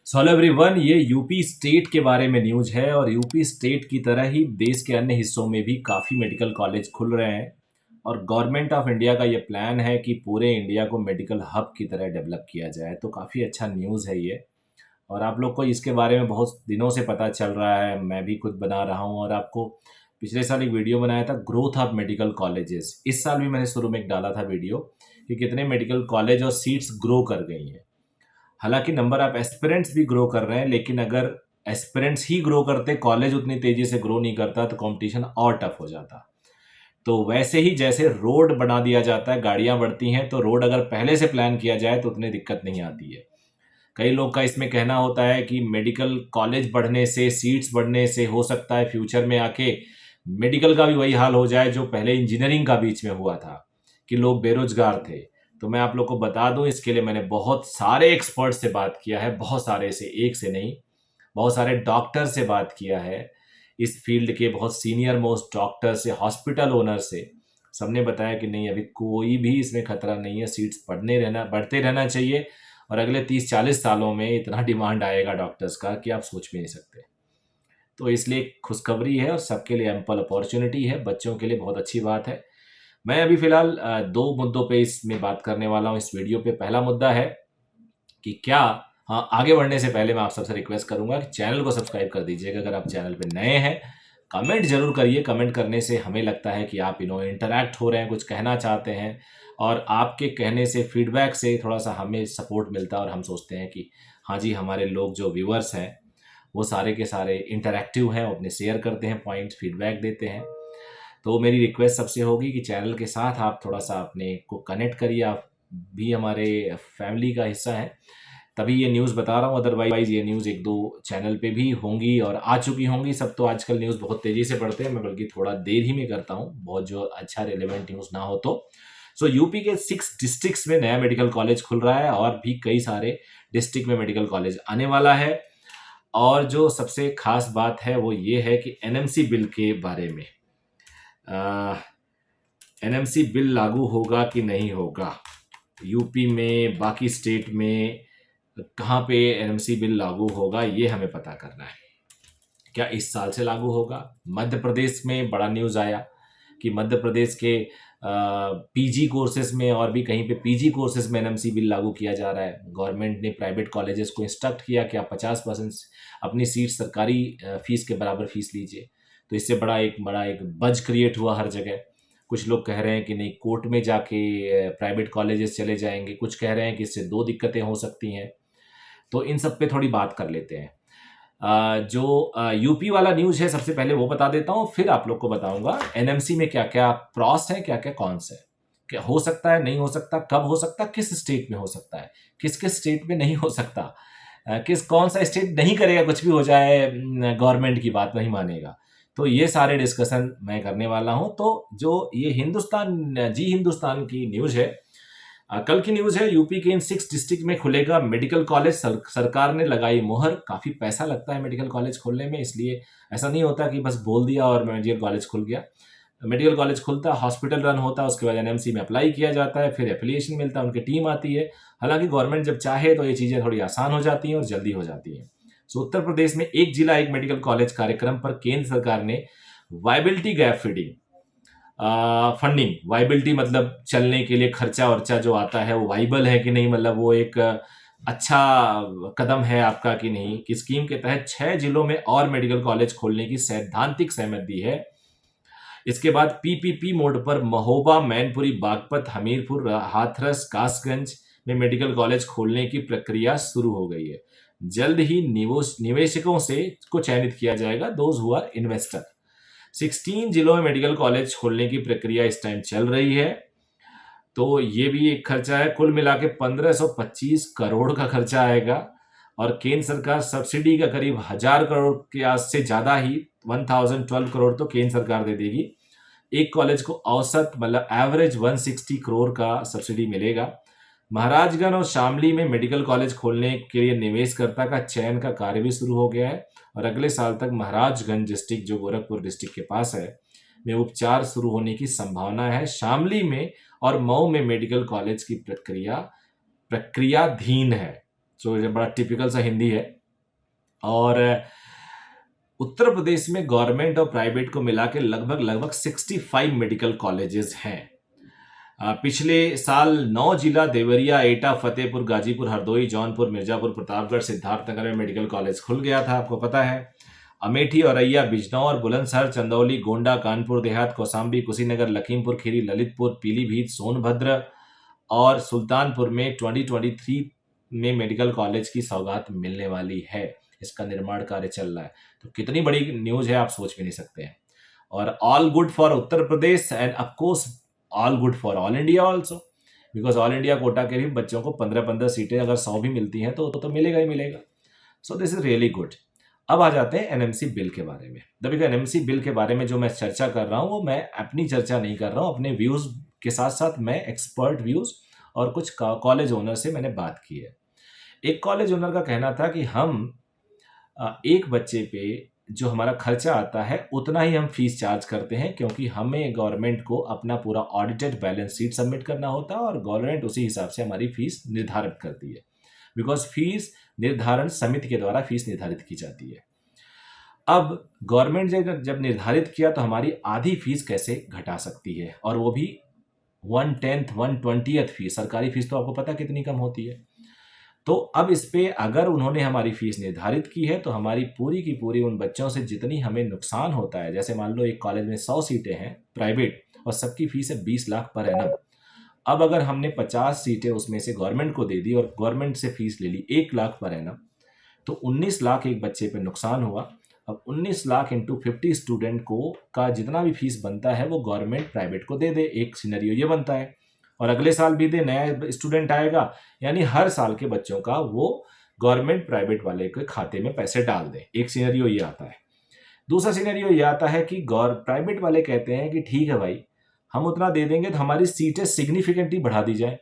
So hello everyone, ये UP state के बारे में न्यूज़ है और यूपी स्टेट की तरह ही देश के अन्य हिस्सों में भी काफ़ी मेडिकल कॉलेज खुल रहे हैं। और गवर्नमेंट ऑफ इंडिया का ये प्लान है कि पूरे इंडिया को मेडिकल हब की तरह डेवलप किया जाए। तो काफ़ी अच्छा न्यूज़ है ये। और आप लोग को इसके बारे में बहुत दिनों से पता चल रहा है, मैं भी खुद बना रहा हूँ। और आपको पिछले साल एक वीडियो बनाया था ग्रोथ ऑफ मेडिकल कॉलेजेस। इस साल भी मैंने शुरू में एक डाला था वीडियो कि कितने मेडिकल कॉलेज और सीट्स ग्रो कर गई हैं। हालांकि नंबर ऑफ एस्पिरेंट्स भी ग्रो कर रहे हैं, लेकिन अगर एस्पिरेंट्स ही ग्रो करते, कॉलेज उतनी तेजी से ग्रो नहीं करता, तो कंपटीशन और टफ हो जाता। तो वैसे ही जैसे रोड बना दिया जाता है, गाड़ियां बढ़ती हैं, तो रोड अगर पहले से प्लान किया जाए तो उतनी दिक्कत नहीं आती है। कई लोग का इसमें कहना होता है कि मेडिकल कॉलेज बढ़ने से, सीट्स बढ़ने से हो सकता है फ्यूचर में आके मेडिकल का भी वही हाल हो जाए जो पहले इंजीनियरिंग का बीच में हुआ था, कि लोग बेरोजगार थे। तो मैं आप लोग को बता दूं, इसके लिए मैंने बहुत सारे एक्सपर्ट से बात किया है, बहुत सारे से, एक से नहीं, बहुत सारे डॉक्टर से बात किया है, इस फील्ड के बहुत सीनियर मोस्ट डॉक्टर से, हॉस्पिटल ओनर से। सबने बताया कि नहीं, अभी कोई भी इसमें खतरा नहीं है, सीट्स बढ़ते रहना चाहिए। और अगले 30-40 सालों में इतना डिमांड आएगा डॉक्टर्स का कि आप सोच भी नहीं सकते। तो इसलिए एक खुशखबरी है और सबके लिए एम्पल अपॉर्चुनिटी है, बच्चों के लिए बहुत अच्छी बात है। मैं अभी फिलहाल दो मुद्दों पे इसमें बात करने वाला हूँ इस वीडियो पे। पहला मुद्दा है कि क्या, हाँ, आगे बढ़ने से पहले मैं आप सबसे रिक्वेस्ट करूंगा कि चैनल को सब्सक्राइब कर दीजिएगा अगर आप चैनल पे नए हैं। कमेंट जरूर करिए, कमेंट करने से हमें लगता है कि आप इंटरैक्ट हो रहे हैं, कुछ कहना चाहते हैं। और आपके कहने से, फीडबैक से थोड़ा सा हमें सपोर्ट मिलता है और हम सोचते हैं कि हाँ जी, हमारे लोग जो व्यूअर्स हैं वो सारे के सारे इंटरैक्टिव हैं, वो अपने शेयर करते हैं, पॉइंट्स फीडबैक देते हैं। तो मेरी रिक्वेस्ट सबसे होगी कि चैनल के साथ आप थोड़ा सा अपने को कनेक्ट करिए, आप भी हमारे फैमिली का हिस्सा हैं, तभी ये न्यूज़ बता रहा हूँ। अदरवाइज ये न्यूज़ एक दो चैनल पे भी होंगी और आ चुकी होंगी। सब तो आजकल न्यूज़ बहुत तेज़ी से पढ़ते हैं, मैं बल्कि थोड़ा देर ही में करता हूँ, बहुत जो अच्छा रिलेवेंट न्यूज़ ना हो तो। सो यूपी के 6 डिस्ट्रिक्ट्स में नया मेडिकल कॉलेज खुल रहा है और भी कई सारे डिस्ट्रिक्ट में मेडिकल कॉलेज आने वाला है। और जो सबसे खास बात है वो ये है कि एनएमसी बिल के बारे में, एनएमसी बिल लागू होगा कि नहीं होगा यूपी में, बाकी स्टेट में कहाँ पे एनएमसी बिल लागू होगा, ये हमें पता करना है। क्या इस साल से लागू होगा? मध्य प्रदेश में बड़ा न्यूज़ आया कि मध्य प्रदेश के पीजी कोर्सेज में और भी कहीं पे पीजी कोर्सेज में एनएमसी बिल लागू किया जा रहा है। गवर्नमेंट ने प्राइवेट कॉलेजेस को इंस्ट्रक्ट किया कि आप 50% अपनी सीट सरकारी फीस के बराबर फीस लीजिए। तो इससे बड़ा एक बज क्रिएट हुआ हर जगह। कुछ लोग कह रहे हैं कि नहीं, कोर्ट में जाके प्राइवेट कॉलेजेस चले जाएंगे, कुछ कह रहे हैं कि इससे दो दिक्कतें हो सकती हैं। तो इन सब पे थोड़ी बात कर लेते हैं। जो यूपी वाला न्यूज़ है, सबसे पहले वो बता देता हूँ, फिर आप लोग को बताऊंगा एनएमसी में क्या क्या प्रॉस है, क्या क्या कॉन्स है, क्या हो सकता है, नहीं हो सकता, कब हो सकता, किस स्टेट में हो सकता है, किस किस स्टेट में नहीं हो सकता, कौन सा स्टेट नहीं करेगा, कुछ भी हो जाए, गवर्नमेंट की बात नहीं मानेगा। तो ये सारे डिस्कशन मैं करने वाला हूँ। तो जो ये हिंदुस्तान की न्यूज़ है, कल की न्यूज़ है, यूपी के इन 6 डिस्ट्रिक्ट में खुलेगा मेडिकल कॉलेज। सरकार ने लगाई मुहर। काफ़ी पैसा लगता है मेडिकल कॉलेज खोलने में, इसलिए ऐसा नहीं होता कि बस बोल दिया और मेडिकल कॉलेज खुल गया। मेडिकल कॉलेज खुलता है, हॉस्पिटल रन होता है, उसके बाद एनएमसी में अप्लाई किया जाता है, फिर एफिलिएशन मिलता है, उनकी टीम आती है। हालांकि गवर्नमेंट जब चाहे तो ये चीज़ें थोड़ी आसान हो जाती हैं और जल्दी हो जाती हैं। सो उत्तर प्रदेश में एक जिला एक मेडिकल कॉलेज कार्यक्रम पर केंद्र सरकार ने viability gap feeding funding, viability मतलब चलने के लिए खर्चा वर्चा जो आता है वो वाइबल है कि नहीं, मतलब वो एक अच्छा कदम है आपका कि नहीं, कि स्कीम के तहत 6 जिलों में और मेडिकल कॉलेज खोलने की सैद्धांतिक सहमति है। इसके बाद पीपीपी मोड पर महोबा, मैनपुरी, बागपत, हमीरपुर, हाथरस, कासगंज में मेडिकल कॉलेज खोलने की प्रक्रिया शुरू हो गई है। जल्द ही निवेशकों से को चयनित किया जाएगा, दोज हु आर इन्वेस्टर। 16 जिलों में मेडिकल कॉलेज खोलने की प्रक्रिया इस टाइम चल रही है। तो ये भी एक खर्चा है, कुल मिला के 1525 करोड़ का खर्चा आएगा। और केंद्र सरकार सब्सिडी का करीब 1000 करोड़ के आस से ज़्यादा ही, 1012 करोड़ तो केंद्र सरकार दे देगी। एक कॉलेज को औसत मतलब एवरेज 160 करोड़ का सब्सिडी मिलेगा। महाराजगंज और शामली में मेडिकल कॉलेज खोलने के लिए निवेशकर्ता का चयन का कार्य भी शुरू हो गया है और अगले साल तक महाराजगंज डिस्ट्रिक्ट, जो गोरखपुर डिस्ट्रिक्ट के पास है, में उपचार शुरू होने की संभावना है। शामली में और मऊ में मेडिकल कॉलेज की प्रक्रियाधीन है। जो ये बड़ा टिपिकल सा हिंदी है, और उत्तर प्रदेश में गवर्नमेंट और प्राइवेट को मिला के लगभग लगभग 65 मेडिकल कॉलेजेस हैं। पिछले साल 9 जिला देवरिया, एटा, फतेहपुर, गाजीपुर, हरदोई, जौनपुर, मिर्जापुर, प्रतापगढ़, सिद्धार्थनगर में मेडिकल कॉलेज खुल गया था, आपको पता है। अमेठी, औरैया, बिजनौर, बुलंदशहर, चंदौली, गोंडा, कानपुर देहात, कौशाम्बी, कुशीनगर, लखीमपुर खीरी, ललितपुर, पीलीभीत, सोनभद्र और सुल्तानपुर में 2023 में मेडिकल कॉलेज की सौगात मिलने वाली है। इसका निर्माण कार्य चल रहा है। तो कितनी बड़ी न्यूज है आप सोच भी नहीं सकते हैं। और all good for Uttar Pradesh end of course all good for all India also, because all India quota के भी बच्चों को 15-15 सीटें अगर 100 भी मिलती हैं तो मिलेगा ही मिलेगा। So this is really good. अब आ जाते हैं एनएमसी बिल के बारे में। देखिए एनएमसी बिल के बारे में जो मैं चर्चा कर रहा हूँ वो मैं अपनी चर्चा नहीं कर रहा हूँ, अपने व्यूज के साथ साथ मैं एक्सपर्ट व्यूज और कुछ कॉलेज ओनर से मैंने बात की है। एक कॉलेज ओनर का कहना था कि हम एक बच्चे पे जो हमारा खर्चा आता है उतना ही हम फीस चार्ज करते हैं, क्योंकि हमें गवर्नमेंट को अपना पूरा ऑडिटेड बैलेंस शीट सबमिट करना होता है और गवर्नमेंट उसी हिसाब से हमारी फीस निर्धारित करती है, बिकॉज फीस निर्धारण समिति के द्वारा फीस निर्धारित की जाती है। अब गवर्नमेंट ने जब निर्धारित किया तो हमारी आधी फीस कैसे घटा सकती है, और वो भी 1/10 1/20 फीस। सरकारी फीस तो आपको पता कितनी कम होती है। तो अब इस पे अगर उन्होंने हमारी फीस निर्धारित की है तो हमारी पूरी की पूरी उन बच्चों से जितनी हमें नुकसान होता है, जैसे मान लो एक कॉलेज में 100 सीटें हैं प्राइवेट और सबकी फीस है 20 लाख पर एनम। अब अगर हमने 50 सीटें उसमें से गवर्नमेंट को दे दी और गवर्नमेंट से फीस ले ली 1 लाख पर एनम, तो 19 लाख एक बच्चे पे नुकसान हुआ। अब 19 लाख इंटू 50 स्टूडेंट को का जितना भी फीस बनता है वो गवर्नमेंट प्राइवेट को दे दे, एक सिनेरियो ये बनता है। और अगले साल भी दे, नया स्टूडेंट आएगा, यानी हर साल के बच्चों का वो गवर्नमेंट प्राइवेट वाले के खाते में पैसे डाल दें। एक सिनेरियो ये आता है। दूसरा सिनेरियो ये आता है कि प्राइवेट वाले कहते हैं कि ठीक है भाई, हम उतना दे देंगे तो हमारी सीटें सिग्निफिकेंटली बढ़ा दी जाए।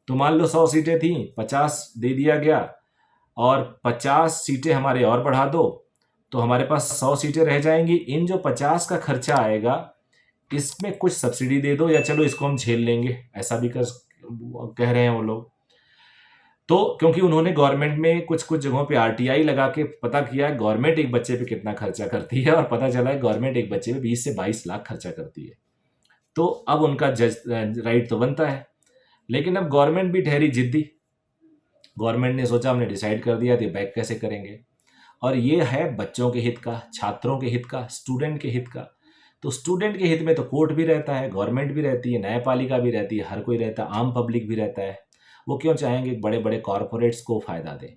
तो मान लो 100 सीटें थी, 50 दे दिया गया और 50 सीटें हमारे और बढ़ा दो, तो हमारे पास 100 सीटें रह जाएंगी। इन जो 50 का खर्चा आएगा इसमें कुछ सब्सिडी दे दो, या चलो इसको हम झेल लेंगे, ऐसा भी कह रहे हैं वो लोग। तो क्योंकि उन्होंने गवर्नमेंट में कुछ कुछ जगहों पे आरटीआई लगा के पता किया है गवर्नमेंट एक बच्चे पे कितना खर्चा करती है, और पता चला है गवर्नमेंट एक बच्चे पे 20 से 22 लाख खर्चा करती है। तो अब उनका राइट तो बनता है, लेकिन अब गवर्नमेंट भी ठहरी जिद्दी। गवर्नमेंट ने सोचा हमने डिसाइड कर दिया तो बैक कैसे करेंगे, और ये है बच्चों के हित का, छात्रों के हित का, स्टूडेंट के हित का। तो स्टूडेंट के हित में तो कोर्ट भी रहता है, गवर्नमेंट भी रहती है, न्यायपालिका भी रहती है, हर कोई रहता है, आम पब्लिक भी रहता है। वो क्यों चाहेंगे बड़े बड़े कॉरपोरेट्स को फ़ायदा दें।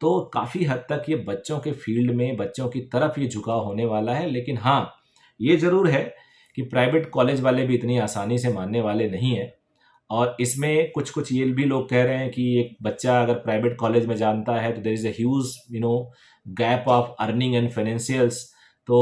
तो काफ़ी हद तक ये बच्चों के फील्ड में, बच्चों की तरफ ये झुकाव होने वाला है। लेकिन हाँ, ये ज़रूर है कि प्राइवेट कॉलेज वाले भी इतनी आसानी से मानने वाले नहीं हैं। और इसमें कुछ कुछ ये भी लोग कह रहे हैं कि एक बच्चा अगर प्राइवेट कॉलेज में जानता है तो there is a huge gap of earning and financials. तो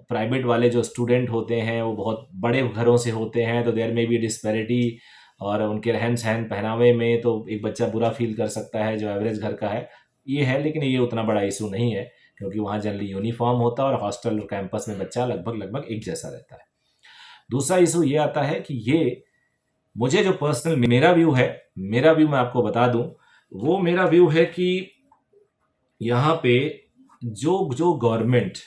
प्राइवेट वाले जो स्टूडेंट होते हैं वो बहुत बड़े घरों से होते हैं, तो देयर में भी डिस्पैरिटी, और उनके रहन सहन पहनावे में तो एक बच्चा बुरा फील कर सकता है जो एवरेज घर का है। ये है, लेकिन ये उतना बड़ा इशू नहीं है, क्योंकि वहाँ जनरली यूनिफॉर्म होता है और हॉस्टल और कैंपस में बच्चा लगभग लगभग एक जैसा रहता है। दूसरा इशू ये आता है कि ये मुझे जो पर्सनल मेरा व्यू मैं आपको बता दूं, वो मेरा व्यू है कि यहाँ पे जो गवर्नमेंट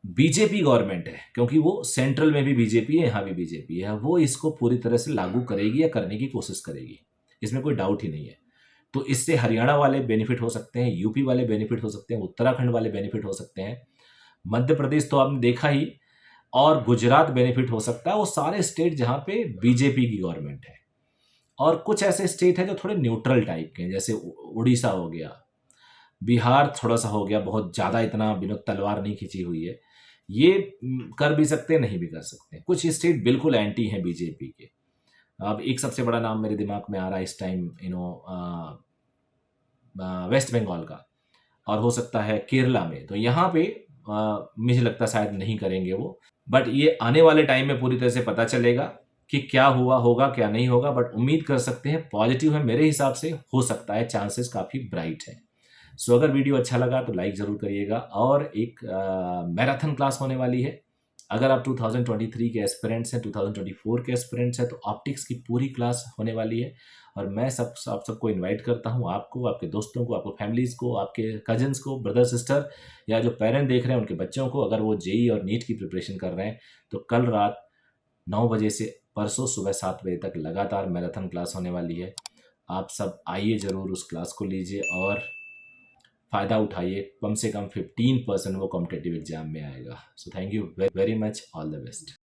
बीजेपी गवर्नमेंट है, क्योंकि वो सेंट्रल में भी बीजेपी है, यहाँ भी बीजेपी है, वो इसको पूरी तरह से लागू करेगी या करने की कोशिश करेगी, इसमें कोई डाउट ही नहीं है। तो इससे हरियाणा वाले बेनिफिट हो सकते हैं, यूपी वाले बेनिफिट हो सकते हैं, उत्तराखंड वाले बेनिफिट हो सकते हैं, मध्य प्रदेश तो आपने देखा ही, और गुजरात बेनिफिट हो सकता है। वो सारे स्टेट जहाँ पे बीजेपी की गवर्नमेंट है। और कुछ ऐसे स्टेट हैं जो थोड़े न्यूट्रल टाइप के हैं, जैसे उड़ीसा हो गया, बिहार थोड़ा सा हो गया, बहुत ज़्यादा इतना विनोद तलवार नहीं खींची हुई है। ये कर भी सकते हैं, नहीं भी कर सकते। कुछ स्टेट बिल्कुल एंटी हैं बीजेपी के। अब एक सबसे बड़ा नाम मेरे दिमाग में आ रहा है इस टाइम, वेस्ट बंगाल का, और हो सकता है केरला में। तो यहाँ पे मुझे लगता शायद नहीं करेंगे वो, बट ये आने वाले टाइम में पूरी तरह से पता चलेगा कि क्या हुआ होगा क्या नहीं होगा। बट उम्मीद कर सकते हैं पॉजिटिव है, मेरे हिसाब से हो सकता है, चांसेस काफ़ी ब्राइट है। सो अगर वीडियो अच्छा लगा तो लाइक ज़रूर करिएगा। और एक मैराथन क्लास होने वाली है अगर आप 2023 के एस्पिरेंट्स हैं, 2024 के एस्पिरेंट्स हैं, तो ऑप्टिक्स की पूरी क्लास होने वाली है। और मैं आप सबको इनवाइट करता हूँ, आपको, आपके दोस्तों को, आपको फैमिलीज़ को, आपके कजन्स को, ब्रदर सिस्टर, या जो पेरेंट देख रहे हैं उनके बच्चों को, अगर वो जेई और नीट की प्रिपरेशन कर रहे हैं, तो कल रात 9 बजे से परसों सुबह 7 बजे तक लगातार मैराथन क्लास होने वाली है। आप सब आइए ज़रूर, उस क्लास को लीजिए और फ़ायदा उठाइए। कम से कम 15% वो कॉम्पिटेटिव एग्जाम में आएगा। So thank you very much, all the best.